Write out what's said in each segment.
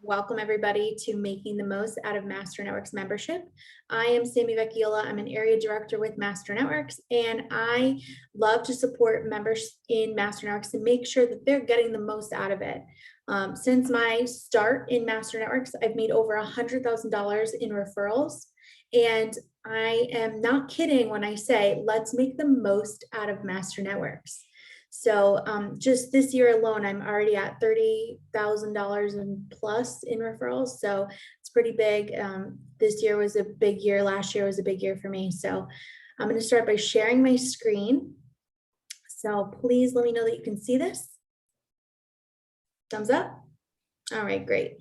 Welcome everybody to Making the Most Out of Master Networks membership. I am Sammy Vecchiola. I'm an area director with Master Networks, and I love to support members in Master Networks and make sure that they're getting the most out of it. Since my start in Master Networks, I've made over $100,000 in referrals, and I am not kidding when I say, let's make the most out of Master Networks. So just this year alone, I'm already at $30,000 and plus in referrals. So it's pretty big. This year was a big year. Last year was a big year for me. So I'm going to start by sharing my screen. So please let me know that you can see this. Thumbs up. All right, great.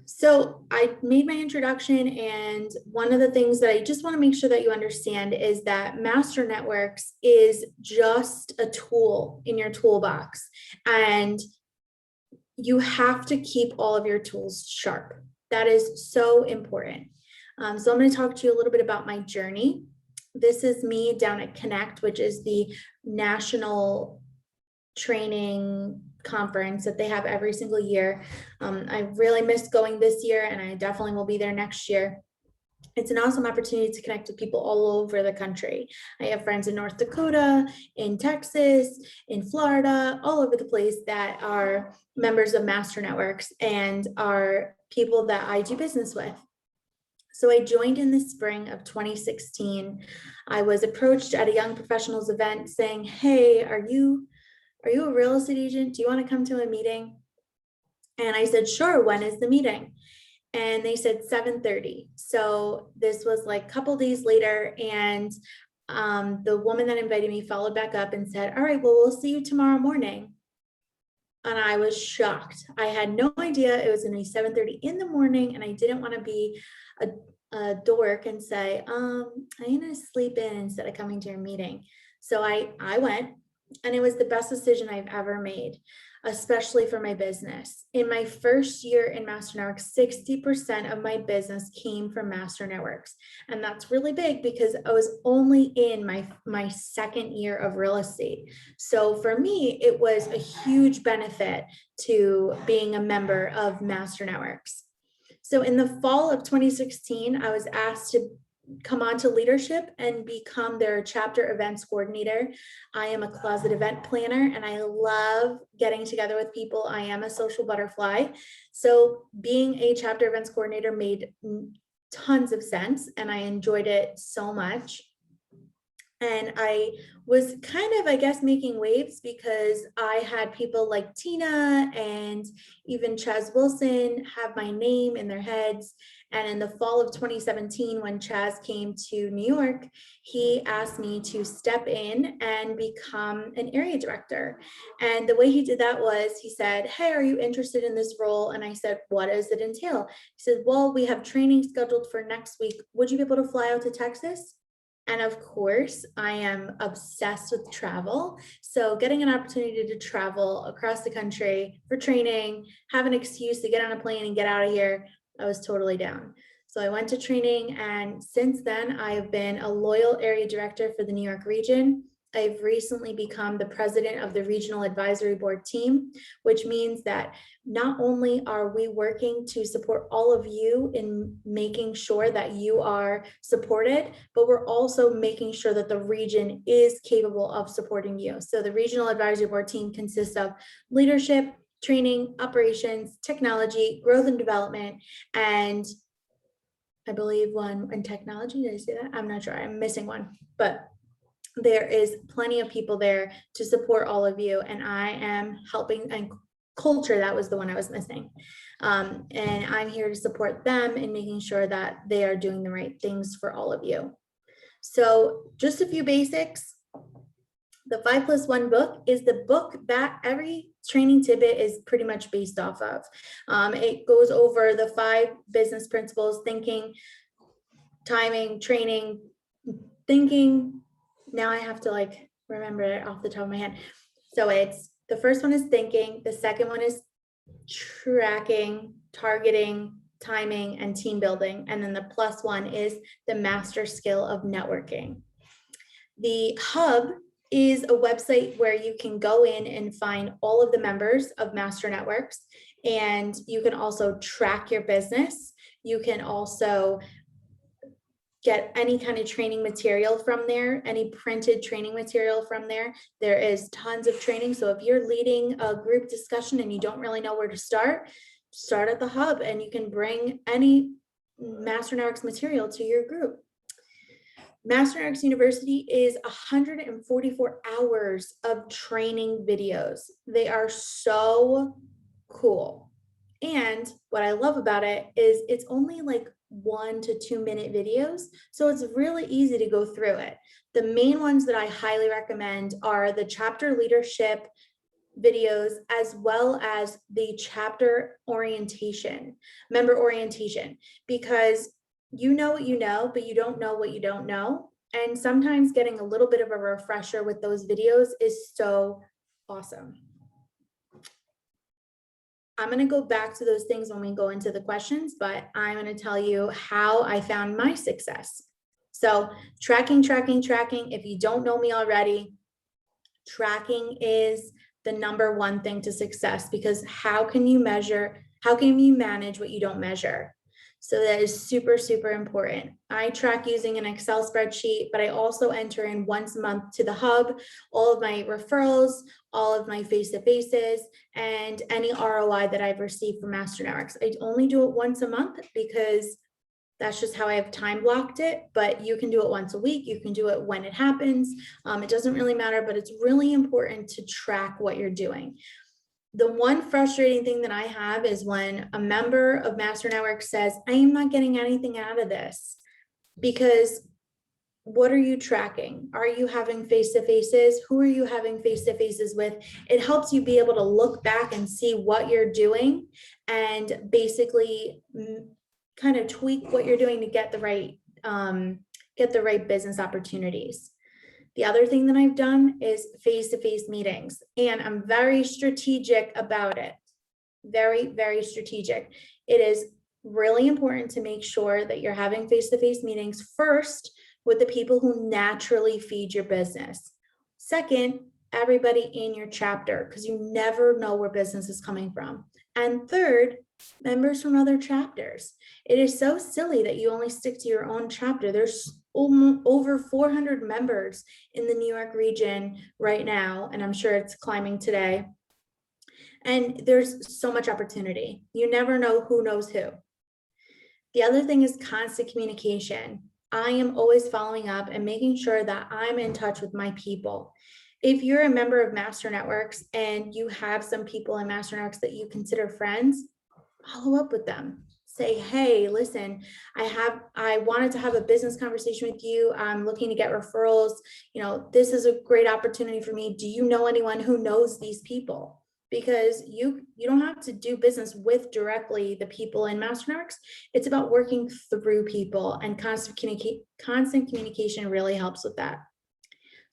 So I made my introduction, and one of the things that I just want to make sure that you understand is that Master Networks is just a tool in your toolbox, and you have to keep all of your tools sharp. That is so important. So I'm going to talk to you a little bit about my journey. This is me down at Connect, which is the national training conference that they have every single year. I really missed going this year, and I definitely will be there next year. It's an awesome opportunity to connect with people all over the country. I have friends in North Dakota, in Texas, in Florida, all over the place that are members of Master Networks and are people that I do business with. So I joined in the spring of 2016. I was approached at a young professionals event saying, hey, are you a real estate agent? Do you want to come to a meeting? And I said, sure, when is the meeting? And they said 7:30. So this was like a couple days later, and the woman that invited me followed back up and said, all right, well, we'll see you tomorrow morning. And I was shocked. I had no idea it was going to be 7:30 in the morning, and I didn't want to be a dork and say, I'm going to sleep in instead of coming to your meeting. So I went. And it was the best decision I've ever made, especially for my business. In my first year in Master Networks, 60% of my business came from Master Networks. And that's really big because I was only in my second year of real estate. So for me, it was a huge benefit to being a member of Master Networks. So in the fall of 2016, I was asked to come on to leadership and become their chapter events coordinator. I am a closet event planner, and I love getting together with people. I am a social butterfly. So being a chapter events coordinator made tons of sense, and I enjoyed it so much. And I was kind of, I guess, making waves because I had people like Tina and even Chaz Wilson have my name in their heads. And in the fall of 2017, when Chaz came to New York, he asked me to step in and become an area director. And the way he did that was he said, hey, are you interested in this role? And I said, what does it entail? He said, well, we have training scheduled for next week. Would you be able to fly out to Texas? And of course, I am obsessed with travel. So getting an opportunity to travel across the country for training, have an excuse to get on a plane and get out of here, I was totally down. So I went to training, and since then, I have been a loyal area director for the New York region. I've recently become the president of the regional advisory board team, which means that not only are we working to support all of you in making sure that you are supported, but we're also making sure that the region is capable of supporting you. So the regional advisory board team consists of leadership, training, operations, technology, growth and development, and I believe one in technology. Did I say that? I'm not sure. I'm missing one, but there is plenty of people there to support all of you, and I am helping. And culture, that was the one I was missing, and I'm here to support them in making sure that they are doing the right things for all of you. So just a few basics. The 5+1 book is the book that every training tidbit is pretty much based off of. It goes over the 5 business principles: thinking, timing, training, thinking. Now I have to remember it off the top of my head. So it's, the first one is thinking, the second one is tracking, targeting, timing, and team building. And then the +1 is the master skill of networking. The hub is a website where you can go in and find all of the members of Master Networks. And you can also track your business. You can also get any kind of training material from there, any printed training material from there. There is tons of training. So if you're leading a group discussion and you don't really know where to start at the hub, and you can bring any Master Networks material to your group. Master Networks University is 144 hours of training videos. They are so cool. And what I love about it is it's only like 1 to 2 minute videos. So it's really easy to go through it. The main ones that I highly recommend are the chapter leadership videos, as well as the chapter orientation, member orientation, because you know what you know, but you don't know what you don't know. And sometimes getting a little bit of a refresher with those videos is so awesome. I'm going to go back to those things when we go into the questions, but I'm going to tell you how I found my success. So tracking. If you don't know me already, tracking is the number one thing to success, because how can you manage what you don't measure? So that is super, super important. I track using an Excel spreadsheet, but I also enter in once a month to the hub, all of my referrals, all of my face-to-faces, and any ROI that I've received from Master Networks. I only do it once a month because that's just how I have time blocked it, but you can do it once a week. You can do it when it happens. It doesn't really matter, but it's really important to track what you're doing. The one frustrating thing that I have is when a member of Master Network says, I am not getting anything out of this, because what are you tracking? Are you having face-to-faces? Who are you having face-to-faces with? It helps you be able to look back and see what you're doing and basically kind of tweak what you're doing to get the right business opportunities. The other thing that I've done is face-to-face meetings, and I'm very strategic about it. Very, very strategic. It is really important to make sure that you're having face-to-face meetings first with the people who naturally feed your business. Second, everybody in your chapter, because you never know where business is coming from. And third, members from other chapters. It is so silly that you only stick to your own chapter. There's over 400 members in the New York region right now, and I'm sure it's climbing today. And there's so much opportunity. You never know who knows who. The other thing is constant communication. I am always following up and making sure that I'm in touch with my people. If you're a member of Master Networks and you have some people in Master Networks that you consider friends, follow up with them. Say, hey, listen, I wanted to have a business conversation with you. I'm looking to get referrals. This is a great opportunity for me. Do you know anyone who knows these people? Because you don't have to do business with directly the people in Master Networks. It's about working through people, and constant communication really helps with that.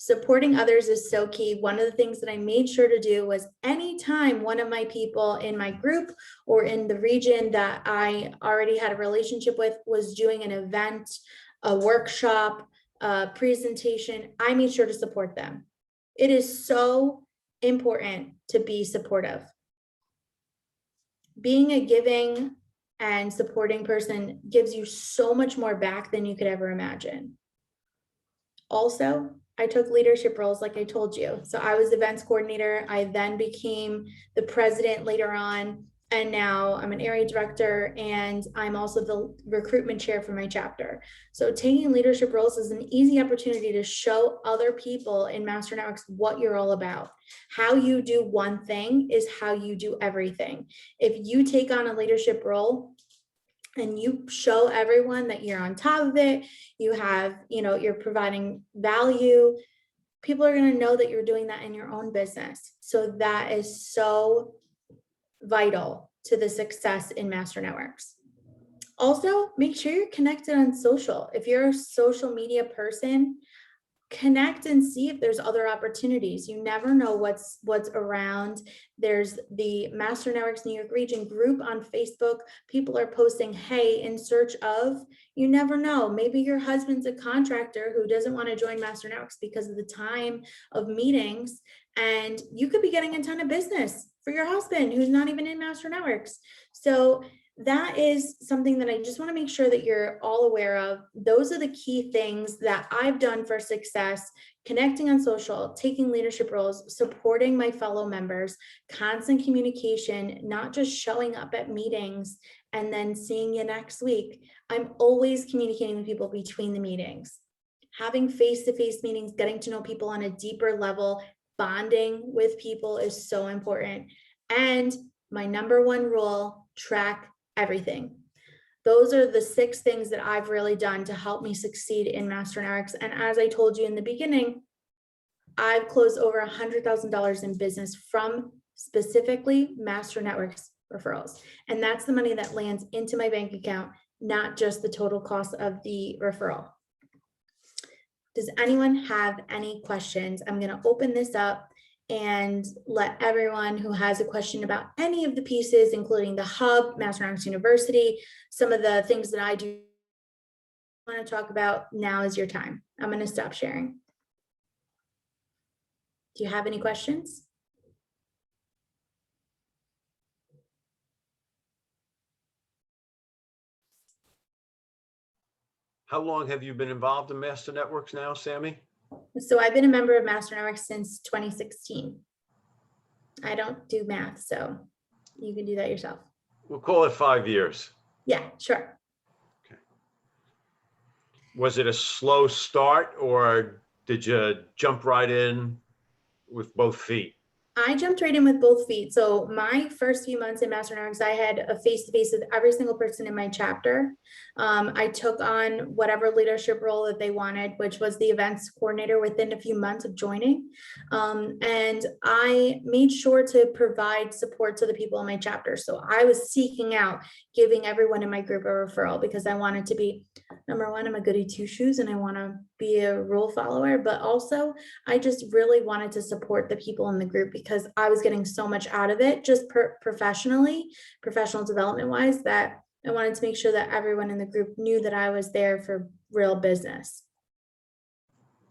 Supporting others is so key. One of the things that I made sure to do was anytime one of my people in my group or in the region that I already had a relationship with was doing an event, a workshop, a presentation, I made sure to support them. It is so important to be supportive. Being a giving and supporting person gives you so much more back than you could ever imagine. Also, I took leadership roles, like I told you. So I was events coordinator. I then became the president later on. And now I'm an area director, and I'm also the recruitment chair for my chapter. So taking leadership roles is an easy opportunity to show other people in Master Networks what you're all about. How you do one thing is how you do everything. If you take on a leadership role and you show everyone that you're on top of it, you have, you're providing value, people are going to know that you're doing that in your own business. So that is so vital to the success in Master Networks. Also, make sure you're connected on social. If you're a social media person, connect and see if there's other opportunities. You never know what's around. There's the Master Networks New York Region group on Facebook. People are posting, hey, in search of, you never know. Maybe your husband's a contractor who doesn't want to join Master Networks because of the time of meetings, and you could be getting a ton of business for your husband who's not even in Master Networks. So that is something that I just want to make sure that you're all aware of. Those are the key things that I've done for success: connecting on social, taking leadership roles, supporting my fellow members, constant communication, not just showing up at meetings and then seeing you next week. I'm always communicating with people between the meetings, having face-to-face meetings, getting to know people on a deeper level, bonding with people is so important. And my number one rule: track everything. Those are the 6 things that I've really done to help me succeed in Master Networks. And as I told you in the beginning, I've closed over $100,000 in business from specifically Master Networks referrals. And that's the money that lands into my bank account, not just the total cost of the referral. Does anyone have any questions? I'm going to open this up and let everyone who has a question about any of the pieces, including the hub, Master Networks University, some of the things that I do want to talk about, now is your time. I'm going to stop sharing. Do you have any questions? How long have you been involved in Master Networks now, Sammy? So I've been a member of Master Networks since 2016. I don't do math, so you can do that yourself. We'll call it 5 years. Yeah, sure. Okay. Was it a slow start, or did you jump right in with both feet? I jumped right in with both feet. So my first few months in Master Networks, I had a face-to-face with every single person in my chapter. I took on whatever leadership role that they wanted, which was the events coordinator within a few months of joining. And I made sure to provide support to the people in my chapter. So I was seeking out giving everyone in my group a referral because I wanted to be, number one, I'm a goody two-shoes and I want to be a rule follower, but also I just really wanted to support the people in the group because I was getting so much out of it, just professionally, professional development wise, that I wanted to make sure that everyone in the group knew that I was there for real business.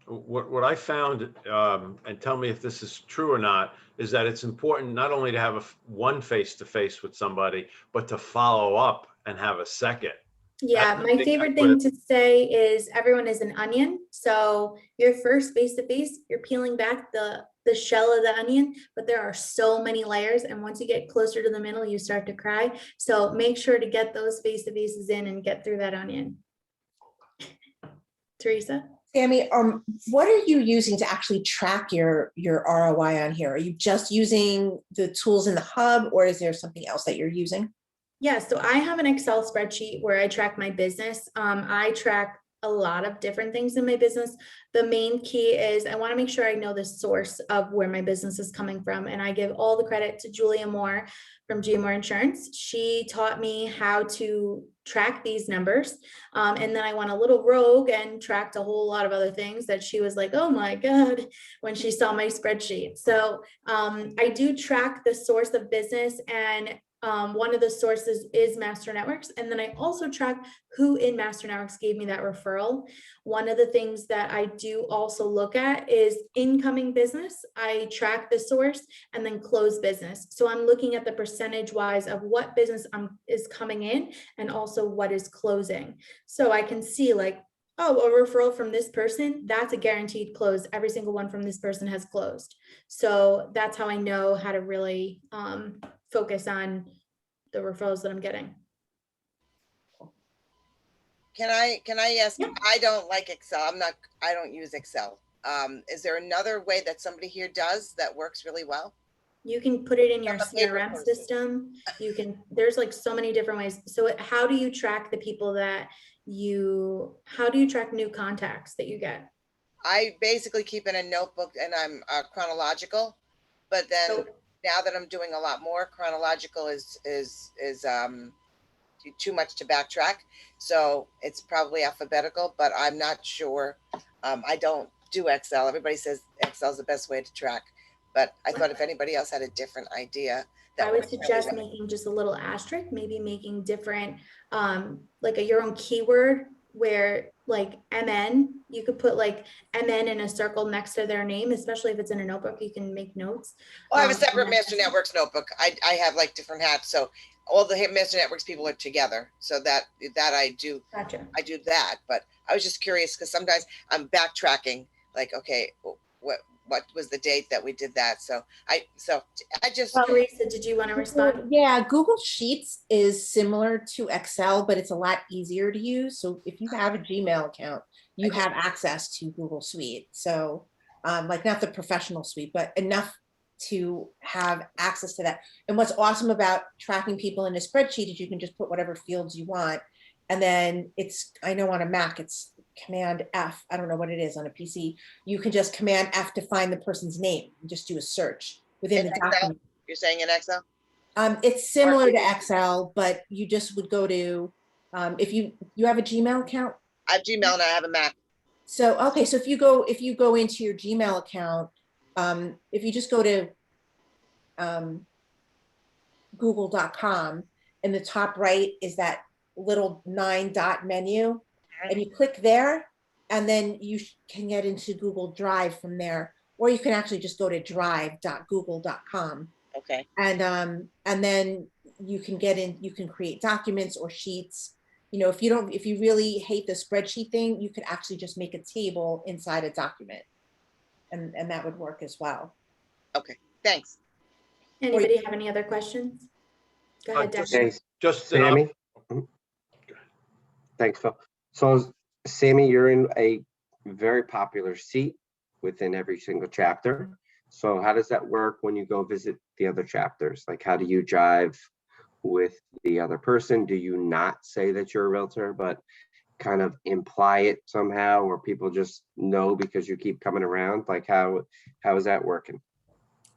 What I found, and tell me if this is true or not, is that it's important not only to have one face-to-face with somebody, but to follow up and have a second. Yeah, my favorite thing to say is everyone is an onion. So your first face-to-face, you're peeling back the shell of the onion, but there are so many layers. And once you get closer to the middle, you start to cry. So make sure to get those face-to-faces in and get through that onion. Teresa? Sammy, what are you using to actually track your ROI on here? Are you just using the tools in the hub, or is there something else that you're using? Yeah, so I have an Excel spreadsheet where I track my business. I track a lot of different things in my business. The main key is I want to make sure I know the source of where my business is coming from. And I give all the credit to Julia Moore from G Moore Insurance. She taught me how to track these numbers. And then I went a little rogue and tracked a whole lot of other things that she was like, oh my God, when she saw my spreadsheet. So I do track the source of business, and one of the sources is Master Networks. And then I also track who in Master Networks gave me that referral. One of the things that I do also look at is incoming business. I track the source, and then close business. So I'm looking at the percentage wise of what business is coming in and also what is closing. So I can see like, oh, a referral from this person, that's a guaranteed close. Every single one from this person has closed. So that's how I know how to really focus on the referrals that I'm getting. Can I ask? Yeah. I don't like Excel. I don't use Excel. Is there another way that somebody here does that works really well? You can put it in your I'm a paper CRM person. system. You can, there's like so many different ways. So how do you track the people that how do you track new contacts that you get? I basically keep in a notebook, and I'm chronological, but then now that I'm doing a lot more, chronological is too much to backtrack. So it's probably alphabetical, but I'm not sure. I don't do Excel. Everybody says Excel is the best way to track, but I thought if anybody else had a different idea, that I would suggest making just a little asterisk, maybe making different, like your own keyword where like MN, you could put like MN in a circle next to their name, especially if it's in a notebook, you can make notes. Well, I have a And separate then- Master Networks notebook. I have like different hats, so all the Master Networks people are together. So that I do Gotcha. that. But I was just curious because sometimes I'm backtracking, like, okay, what was the date that we did that? So I just Teresa, did you want to respond? Yeah, Google Sheets is similar to Excel, but it's a lot easier to use. So if you have a Gmail account, you have access to Google Suite. So like not the professional suite, but enough to have access to that. And what's awesome about tracking people in a spreadsheet is you can just put whatever fields you want. And then it's, I know on a Mac, it's Command F. I don't know what it is on a PC. You can just Command F to find the person's name and just do a search within the Excel? document. You're saying in Excel? It's similar to Excel, but you just would go to, if you have a Gmail account. I have Gmail and I have a Mac. So, okay, so if you go into your Gmail account, if you just go to google.com, in the top right is that little 9-dot menu, and you click there, and then you can get into Google Drive from there, or you can actually just go to drive.google.com. Okay. And then you can get in, you can create documents or sheets. You know, if you really hate the spreadsheet thing, you could actually just make a table inside a document, and that would work as well. Okay, thanks. Anybody have any other questions? Go ahead, just- Dexter. Hey, Just Sammy. Thanks, Phil. So Sammy, you're in a very popular seat within every single chapter. So how does that work when you go visit the other chapters? Like, how do you jive with the other person? Do you not say that you're a realtor, but kind of imply it somehow, or people just know because you keep coming around? Like, how is that working?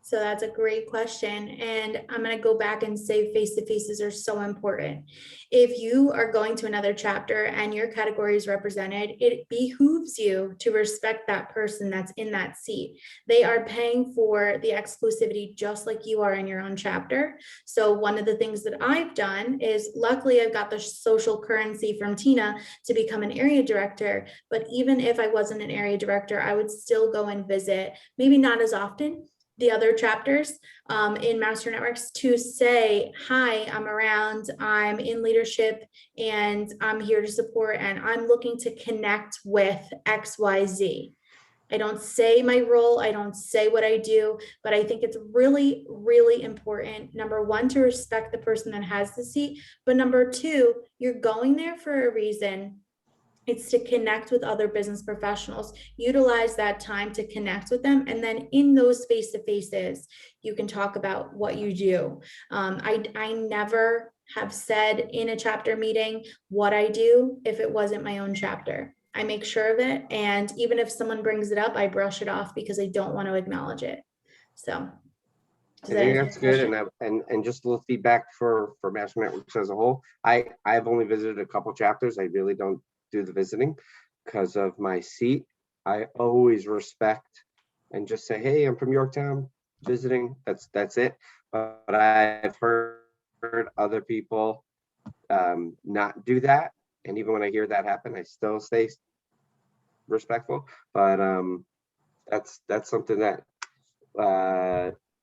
So that's a great question. And I'm going to go back and say face-to-faces are so important. If you are going to another chapter and your category is represented, it behooves you to respect that person that's in that seat. They are paying for the exclusivity just like you are in your own chapter. So one of the things that I've done is, luckily I've got the social currency from Tina to become an area director. But even if I wasn't an area director, I would still go and visit, maybe not as often, the other chapters in Master Networks to say, hi, I'm around, I'm in leadership, and I'm here to support, and I'm looking to connect with XYZ. I don't say my role, I don't say what I do, but I think it's really, really important, number one, to respect the person that has the seat, but number two, you're going there for a reason. It's to connect with other business professionals, utilize that time to connect with them. And then in those face-to-faces, you can talk about what you do. I never have said in a chapter meeting what I do if it wasn't my own chapter. I make sure of it. And even if someone brings it up, I brush it off because I don't want to acknowledge it. So. I think that's good, and just a little feedback for Master Networks as a whole. I've only visited a couple chapters. I really don't do the visiting because of my seat. I always respect and just say, hey, I'm from Yorktown visiting. That's it. But I've heard other people not do that, and even when I hear that happen, I still stay respectful. But that's something that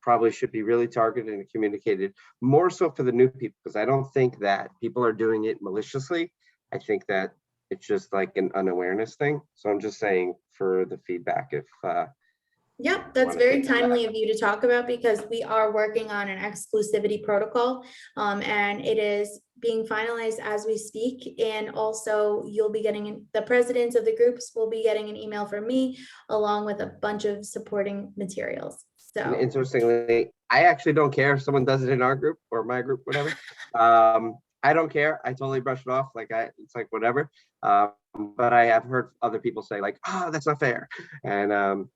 probably should be really targeted and communicated more so for the new people, because I don't think that people are doing it maliciously. I think that it's just like an unawareness thing. So I'm just saying for the feedback, if Yep, that's very timely of you to talk about, because we are working on an exclusivity protocol, and it is being finalized as we speak. And also you'll be getting, the presidents of the groups will be getting an email from me along with a bunch of supporting materials. And So interestingly, I actually don't care if someone does it in our group or my group, whatever. I don't care. I totally brush it off. Like it's like whatever. But I have heard other people say like, oh, that's not fair. And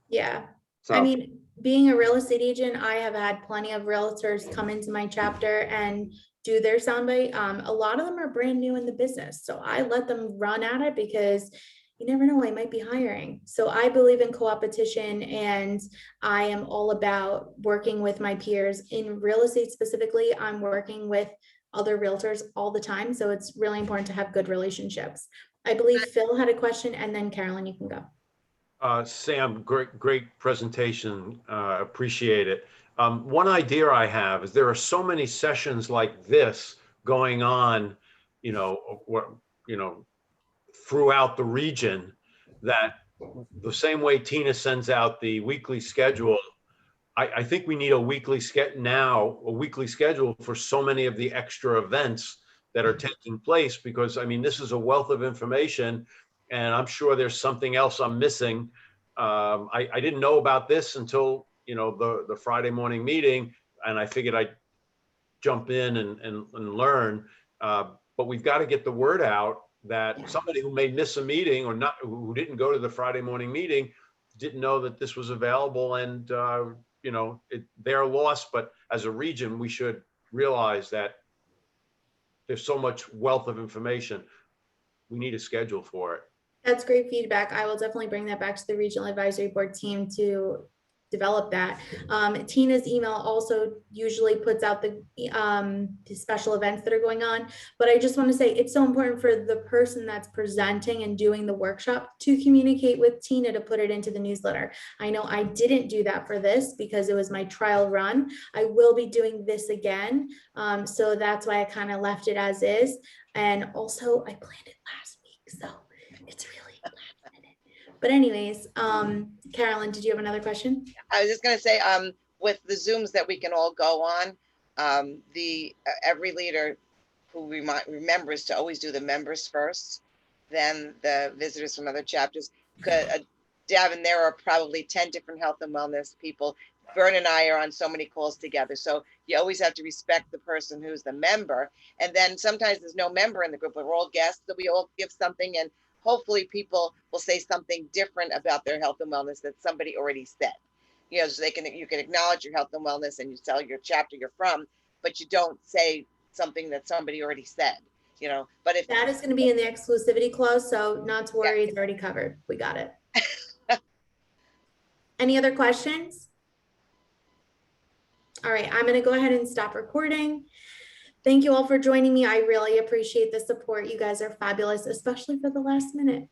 yeah. so I mean, being a real estate agent, I have had plenty of realtors come into my chapter and do their soundbite. A lot of them are brand new in the business. So I let them run at it because you never know, I might be hiring. So I believe in co-opetition, and I am all about working with my peers. In real estate specifically, I'm working with other realtors all the time. So it's really important to have good relationships. I believe Phil had a question, and then Carolyn, you can go. Sam, great presentation. Appreciate it. One idea I have is there are so many sessions like this going on, you know, throughout the region, that the same way Tina sends out the weekly schedule, I think we need a weekly schedule for so many of the extra events that are taking place, because I mean, this is a wealth of information, and I'm sure there's something else I'm missing. I didn't know about this until, you know, the Friday morning meeting, and I figured I'd jump in and learn. But we've got to get the word out that somebody who may miss a meeting or not, who didn't go to the Friday morning meeting, didn't know that this was available, and you know, their loss. But as a region, we should realize that there's so much wealth of information. We need a schedule for it. That's great feedback. I will definitely bring that back to the Regional Advisory Board team to develop that. Tina's email also usually puts out the special events that are going on, but I just want to say it's so important for the person that's presenting and doing the workshop to communicate with Tina to put it into the newsletter. I know I didn't do that for this because it was my trial run. I will be doing this again. So that's why I kind of left it as is. And also I planned it last week, so it's really last minute. But anyways, Carolyn, did you have another question? I was just gonna say, with the Zooms that we can all go on, every leader who remembers to always do the members first, then the visitors from other chapters. Davin, there are probably 10 different health and wellness people. Vern and I are on so many calls together. So you always have to respect the person who's the member. And then sometimes there's no member in the group, but we're all guests, so we all give something, and hopefully people will say something different about their health and wellness that somebody already said. You know, so you can acknowledge your health and wellness and you tell your chapter you're from, but you don't say something that somebody already said, you know. But if that is going to be in the exclusivity clause, so not to worry, it's already covered. We got it. Any other questions? All right, I'm going to go ahead and stop recording. Thank you all for joining me. I really appreciate the support. You guys are fabulous, especially for the last minute.